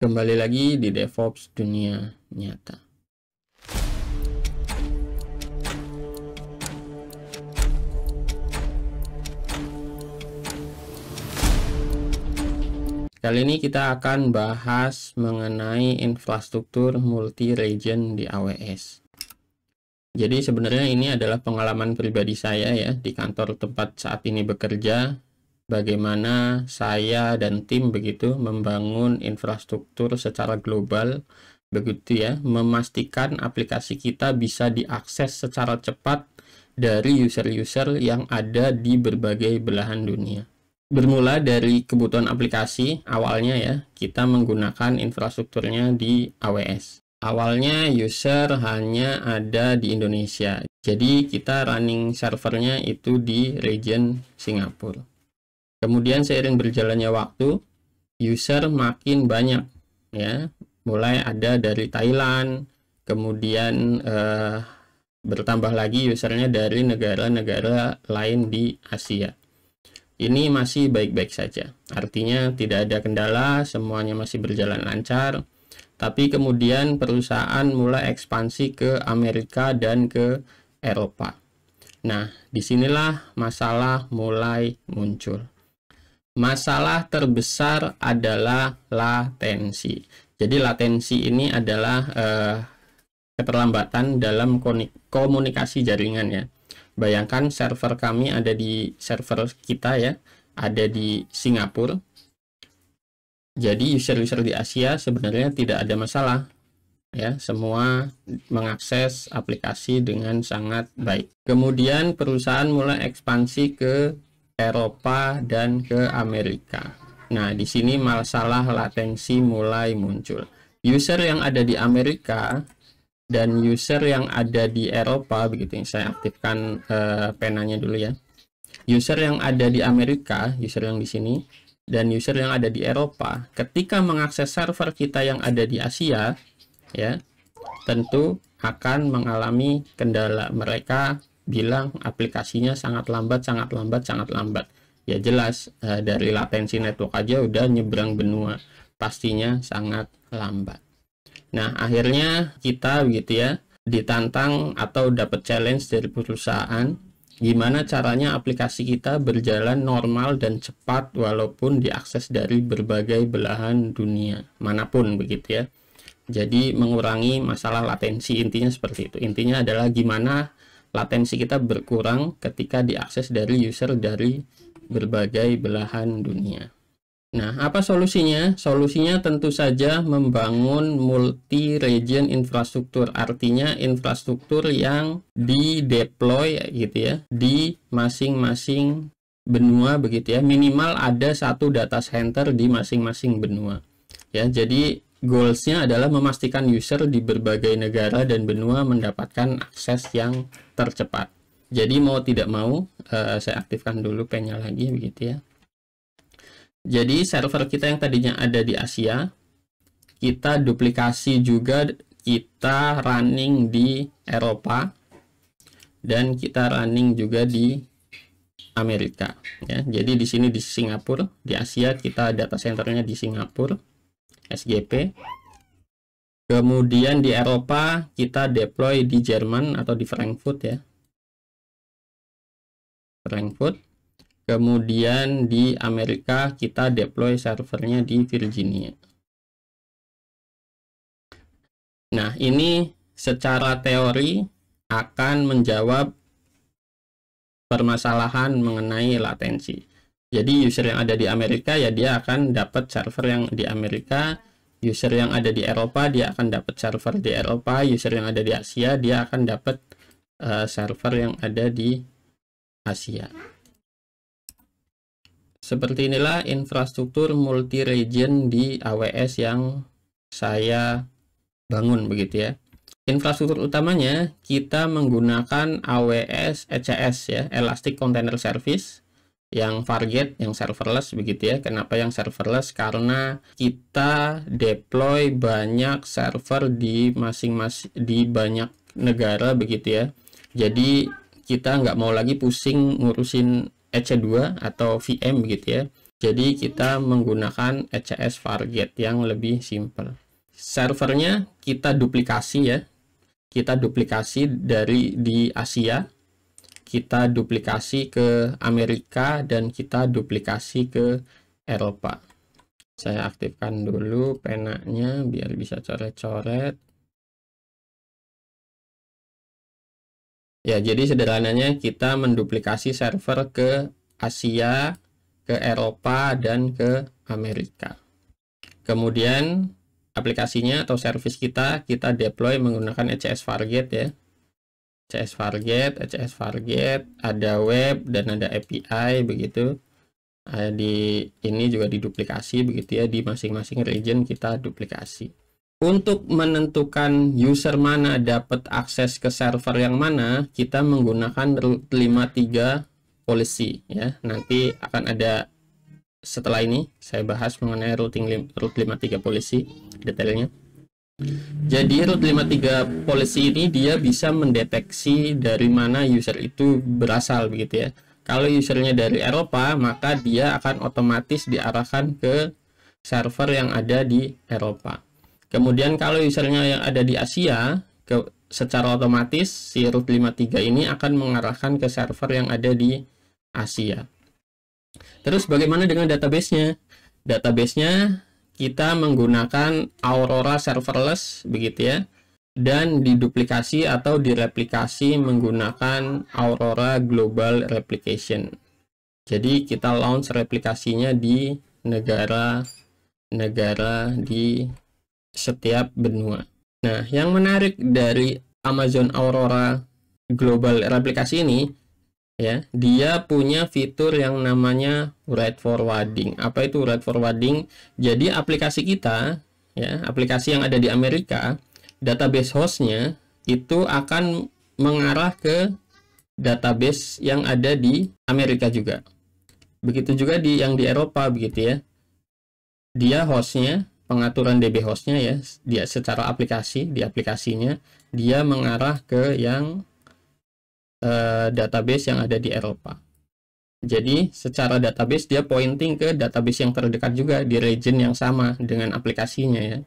Kembali lagi di DevOps dunia nyata. Kali ini kita akan bahas mengenai infrastruktur multi-region di AWS. Jadi sebenarnya ini adalah pengalaman pribadi saya ya di kantor tempat saat ini bekerja. Bagaimana saya dan tim begitu membangun infrastruktur secara global begitu ya, memastikan aplikasi kita bisa diakses secara cepat dari user-user yang ada di berbagai belahan dunia. Bermula dari kebutuhan aplikasi, awalnya ya, kita menggunakan infrastrukturnya di AWS. Awalnya user hanya ada di Indonesia, jadi kita running servernya itu di region Singapura. Kemudian seiring berjalannya waktu, user makin banyak ya, mulai ada dari Thailand, kemudian bertambah lagi usernya dari negara-negara lain di Asia. Ini masih baik-baik saja, artinya tidak ada kendala, semuanya masih berjalan lancar. Tapi kemudian perusahaan mulai ekspansi ke Amerika dan ke Eropa. Nah, disinilah masalah mulai muncul. Masalah terbesar adalah latensi. Jadi latensi ini adalah keterlambatan dalam komunikasi jaringan ya. Bayangkan server kami ada di server kita ya, ada di Singapura. Jadi user-user di Asia sebenarnya tidak ada masalah ya, semua mengakses aplikasi dengan sangat baik. Kemudian perusahaan mulai ekspansi ke Eropa dan ke Amerika. Nah, di sini masalah latensi mulai muncul. User yang ada di Amerika dan user yang ada di Eropa, begitu. Saya aktifkan penanya dulu ya. User yang ada di Amerika, user yang di sini, dan user yang ada di Eropa, ketika mengakses server kita yang ada di Asia, ya, tentu akan mengalami kendala. Mereka bilang aplikasinya sangat lambat. Ya jelas dari latensi network aja udah nyebrang benua, pastinya sangat lambat. Nah, akhirnya kita begitu ya ditantang atau dapat challenge dari perusahaan, gimana caranya aplikasi kita berjalan normal dan cepat walaupun diakses dari berbagai belahan dunia manapun begitu ya. Jadi mengurangi masalah latensi, intinya seperti itu. Intinya adalah gimana latensi kita berkurang ketika diakses dari user dari berbagai belahan dunia. Nah, apa solusinya? Solusinya tentu saja membangun multi-region infrastruktur. Artinya infrastruktur yang di-deploy gitu ya, di masing-masing benua begitu ya. Minimal ada satu data center di masing-masing benua. Ya, jadi goals-nya adalah memastikan user di berbagai negara dan benua mendapatkan akses yang tercepat. Jadi mau tidak mau, saya aktifkan dulu pen-nya lagi begitu ya. Jadi server kita yang tadinya ada di Asia, kita duplikasi juga, kita running di Eropa, dan kita running juga di Amerika. Ya. Jadi di sini di Singapura, di Asia kita data centernya di Singapura, SGP. Kemudian di Eropa kita deploy di Jerman atau di Frankfurt ya. Frankfurt. Kemudian di Amerika kita deploy servernya di Virginia. Nah, ini secara teori akan menjawab permasalahan mengenai latensi. Jadi user yang ada di Amerika ya dia akan dapat server yang di Amerika, user yang ada di Eropa dia akan dapat server di Eropa, user yang ada di Asia dia akan dapat server yang ada di Asia. Seperti inilah infrastruktur multi-region di AWS yang saya bangun begitu ya. Infrastruktur utamanya kita menggunakan AWS ECS ya, Elastic Container Service, yang Fargate, yang serverless begitu ya. Kenapa yang serverless? Karena kita deploy banyak server di masing-masing di banyak negara begitu ya. Jadi kita nggak mau lagi pusing ngurusin EC2 atau VM begitu ya. Jadi kita menggunakan ECS Fargate yang lebih simple. Servernya kita duplikasi ya. Kita duplikasi dari di Asia, kita duplikasi ke Amerika, dan kita duplikasi ke Eropa. Saya aktifkan dulu penanya biar bisa coret-coret. Ya, jadi sederhananya kita menduplikasi server ke Asia, ke Eropa, dan ke Amerika. Kemudian aplikasinya atau service kita deploy menggunakan ECS Fargate ya. ECS Fargate, ada web dan ada API begitu. Di ini juga diduplikasi begitu ya, di masing-masing region kita duplikasi. Untuk menentukan user mana dapat akses ke server yang mana, kita menggunakan root 53 policy ya. Nanti akan ada, setelah ini saya bahas mengenai root 53 policy detailnya. Jadi root 53 policy ini dia bisa mendeteksi dari mana user itu berasal begitu ya. Kalau usernya dari Eropa, maka dia akan otomatis diarahkan ke server yang ada di Eropa. Kemudian kalau usernya yang ada di Asia, secara otomatis si root 53 ini akan mengarahkan ke server yang ada di Asia. Terus bagaimana dengan database-nya? Database-nya kita menggunakan Aurora Serverless begitu ya, dan diduplikasi atau direplikasi menggunakan Aurora Global Replication. Jadi kita launch replikasinya di negara-negara di setiap benua. Nah, yang menarik dari Amazon Aurora Global Replikasi ini ya, dia punya fitur yang namanya write forwarding. Apa itu write forwarding? Jadi aplikasi kita ya, aplikasi yang ada di Amerika, database hostnya itu akan mengarah ke database yang ada di Amerika juga. Begitu juga yang di Eropa begitu ya. Dia hostnya, pengaturan DB hostnya ya, dia secara aplikasi, di aplikasinya dia mengarah ke yang database yang ada di Eropa. Jadi secara database dia pointing ke database yang terdekat juga di region yang sama dengan aplikasinya ya.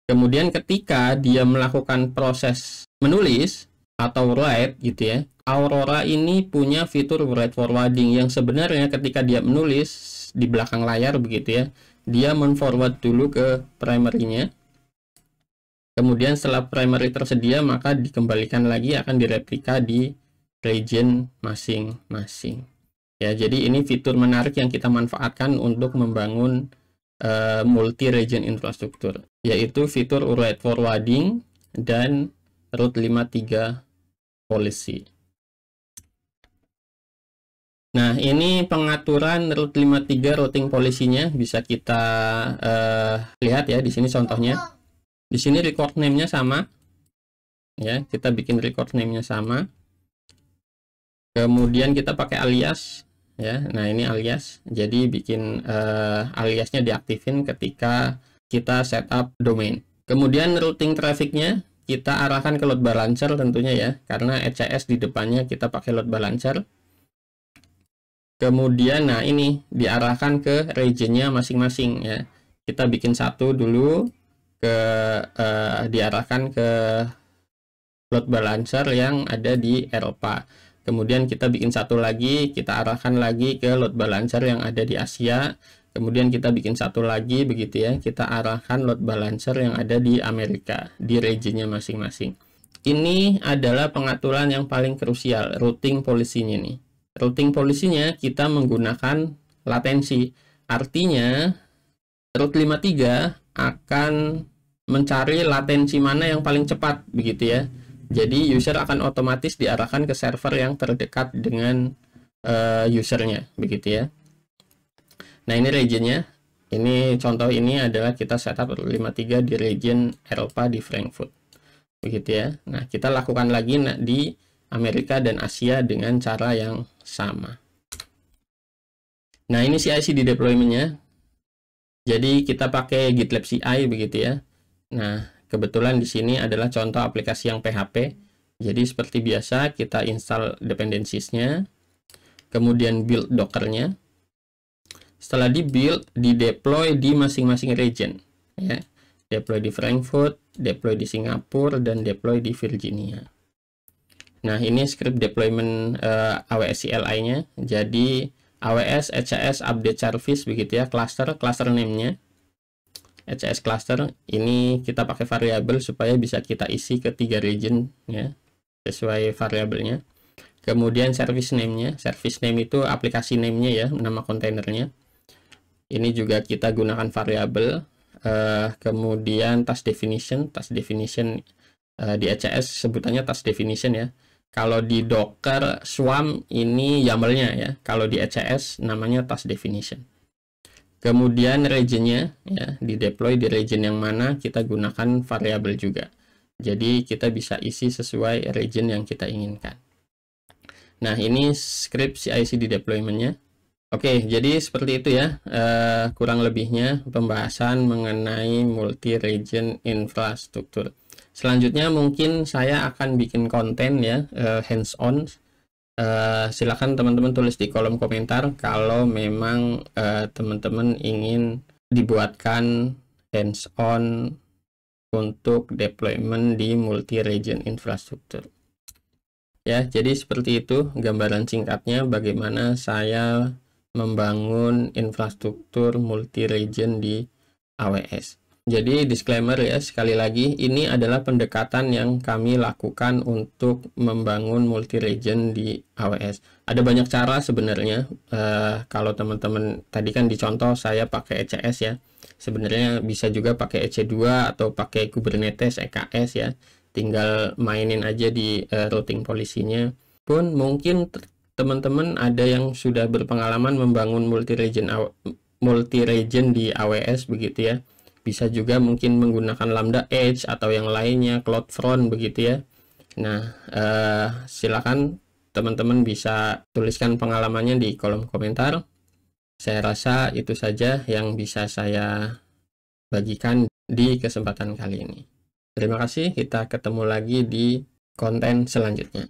Kemudian ketika dia melakukan proses menulis atau write gitu ya, Aurora ini punya fitur write forwarding yang sebenarnya ketika dia menulis di belakang layar begitu ya, dia men-forward dulu ke primary-nya. Kemudian setelah primary tersedia, maka dikembalikan lagi, akan direplika di region masing-masing. Ya, jadi ini fitur menarik yang kita manfaatkan untuk membangun multi-region infrastruktur, yaitu fitur write forwarding dan root 53 policy. Nah, ini pengaturan root 53 routing policy-nya bisa kita lihat ya di sini contohnya. Di sini record name-nya sama. Ya, kita bikin record name-nya sama. Kemudian kita pakai alias ya. Nah, ini alias. Jadi bikin aliasnya diaktifin ketika kita setup domain. Kemudian routing traffic-nya kita arahkan ke load balancer tentunya ya, karena ECS di depannya kita pakai load balancer. Kemudian nah ini diarahkan ke region-nya masing-masing ya. Kita bikin satu dulu diarahkan ke load balancer yang ada di Eropa. Kemudian kita bikin satu lagi, kita arahkan lagi ke load balancer yang ada di Asia. Kemudian kita bikin satu lagi begitu ya, kita arahkan load balancer yang ada di Amerika, di region-nya masing-masing. Ini adalah pengaturan yang paling krusial, routing policy-nya nih. Routing policy-nya kita menggunakan latensi. Artinya root 53 akan mencari latensi mana yang paling cepat begitu ya. Jadi user akan otomatis diarahkan ke server yang terdekat dengan usernya begitu ya. Nah, ini regionnya. Ini contoh ini adalah kita setup root 53 di region Eropa di Frankfurt. Begitu ya. Nah, kita lakukan lagi di Amerika dan Asia dengan cara yang sama. Nah, ini CI/CD deployment-nya. Jadi kita pakai GitLab CI begitu ya. Nah, kebetulan di sini adalah contoh aplikasi yang PHP. Jadi seperti biasa kita install dependencies-nya, kemudian build Docker-nya. Setelah di build, di deploy di masing-masing region ya. Deploy di Frankfurt, deploy di Singapura, dan deploy di Virginia. Nah, ini script deployment AWS CLI-nya. Jadi AWS ECS update service begitu ya, cluster name-nya ECS cluster. Ini kita pakai variabel supaya bisa kita isi ke 3 region ya, sesuai variabelnya. Kemudian service name-nya, service name itu aplikasi name-nya ya, nama kontainernya. Ini juga kita gunakan variabel. Kemudian task definition di ECS sebutannya task definition ya. Kalau di Docker Swarm ini YAML-nya ya. Kalau di ECS namanya task definition. Kemudian regionnya ya, di deploy di region yang mana kita gunakan variabel juga. Jadi kita bisa isi sesuai region yang kita inginkan. Nah, ini script CI/CD deployment-nya. Oke, jadi seperti itu ya, kurang lebihnya pembahasan mengenai multi-region infrastruktur. Selanjutnya mungkin saya akan bikin konten ya, hands-on. Silakan teman-teman tulis di kolom komentar kalau memang teman-teman ingin dibuatkan hands-on untuk deployment di multi-region infrastruktur. Ya, jadi seperti itu gambaran singkatnya bagaimana saya membangun infrastruktur multi-region di AWS. Jadi disclaimer ya, sekali lagi ini adalah pendekatan yang kami lakukan untuk membangun multi-region di AWS. Ada banyak cara sebenarnya. Kalau teman-teman tadi kan dicontoh saya pakai ECS ya. Sebenarnya bisa juga pakai EC2 atau pakai Kubernetes EKS ya. Tinggal mainin aja di routing policy-nya. Pun mungkin teman-teman ada yang sudah berpengalaman membangun multi-region di AWS begitu ya. Bisa juga mungkin menggunakan Lambda Edge atau yang lainnya, CloudFront begitu ya. Nah, silakan teman-teman bisa tuliskan pengalamannya di kolom komentar. Saya rasa itu saja yang bisa saya bagikan di kesempatan kali ini. Terima kasih, kita ketemu lagi di konten selanjutnya.